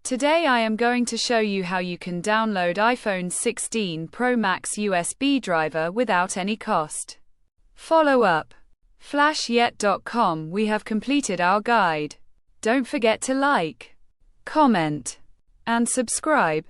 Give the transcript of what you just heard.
Today I am going to show you how you can download iPhone 16 Pro Max USB driver without any cost. Follow up. Flashyet.com. We have completed our guide. Don't forget to like, comment, and subscribe.